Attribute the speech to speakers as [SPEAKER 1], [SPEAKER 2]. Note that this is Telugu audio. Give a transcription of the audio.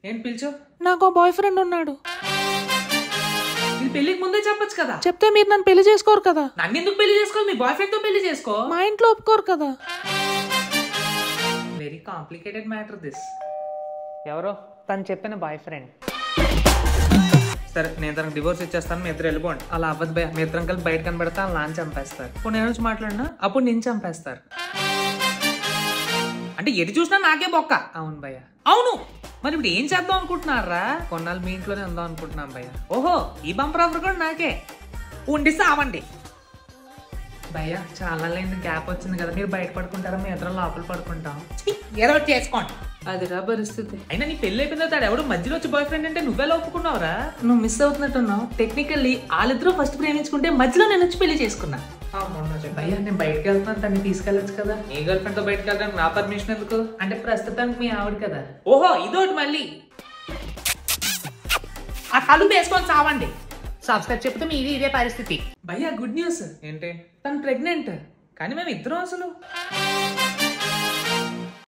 [SPEAKER 1] ఏంటి పిలిచో?
[SPEAKER 2] నాకు బాయ్ ఫ్రెండ్ ఉన్నాడు.
[SPEAKER 1] ఇది పెళ్లికి ముందే చెప్పొచ్చు కదా.
[SPEAKER 2] చెప్తే మీరు నన్ను పెళ్లి చేసుకోరు కదా.
[SPEAKER 1] నన్ను ఎందుకు పెళ్లి చేసుకోవాలి? మీ బాయ్ ఫ్రెండ్ తో పెళ్లి చేసుకో.
[SPEAKER 2] మా ఇంట్లో ఒప్పుకోరు కదా.
[SPEAKER 1] Very complicated matter this.
[SPEAKER 2] ఎవరో తను చెప్పిన బాయ్ ఫ్రెండ్.
[SPEAKER 1] సరే నేను తనకు డివోర్స్ ఇచ్చేస్తాను, మీ ఇద్దరు వెళ్ళిపోండి. అలా అవ్వదు భయ, మీ ఇద్దరం కలిసి బయట కనబెడతా అలా నాన్న చంపేస్తారు. ఇప్పుడు నేను వచ్చి మాట్లాడినా అప్పుడు నేను చంపేస్తారు. అంటే ఎటు చూసినా నాకే బొక్క. అవును భయ్య, అవును. మరి ఇప్పుడు ఏం చేద్దాం అనుకుంటున్నారా? కొన్నాళ్ళు మీ ఇంట్లోనే ఉందాం అనుకుంటున్నాం భయ్య. ఓహో, ఈ బంపర్ ఆఫర్ కూడా నాకే. ఉండి సావండి భయ్య. చాలా లైన్ గ్యాప్ వచ్చింది కదా, మీరు బయట పడుకుంటారా, మీ ఇద్దరం లోపల పడుకుంటాం. ఏదో చేసుకోండి. అదిరా పరిస్థితి. అయినా నీ పెళ్లి అయిపోయిన తర్వాత ఎవడు మధ్యలో వచ్చి బాయ్ ఫ్రెండ్ అంటే నువ్వెలా ఒప్పుకున్నావురా? నువ్వు మిస్ అవుతున్నట్టున్నావు. టెక్నికల్లీ వాళ్ళిద్దరూ ఫస్ట్ ప్రేమించుకుంటే మధ్యలో నేను వచ్చి పెళ్లి చేసుకున్నా. భయ్యా నేను బయటకు వెళ్తున్నాను, తనని తీసుకెళ్ళచ్చు కదా. నీ గర్ల్ ఫ్రెండ్ తో బయటకు వెళ్ళడానికి నా పర్మిషన్ ఎందుకు? అంటే ప్రస్తుతానికి మీ ఆవిడ కదా. ఓహో ఇదోటి మళ్ళీ. ఆ తలుపు వేసుకొని చావండి. సబ్స్క్రైబ్ చెప్తే మీది ఇదే పరిస్థితి. భయ్యా గుడ్ న్యూస్. ఏంటి? తను ప్రెగ్నెంట్. కానీ మేము ఇద్దరం అసలు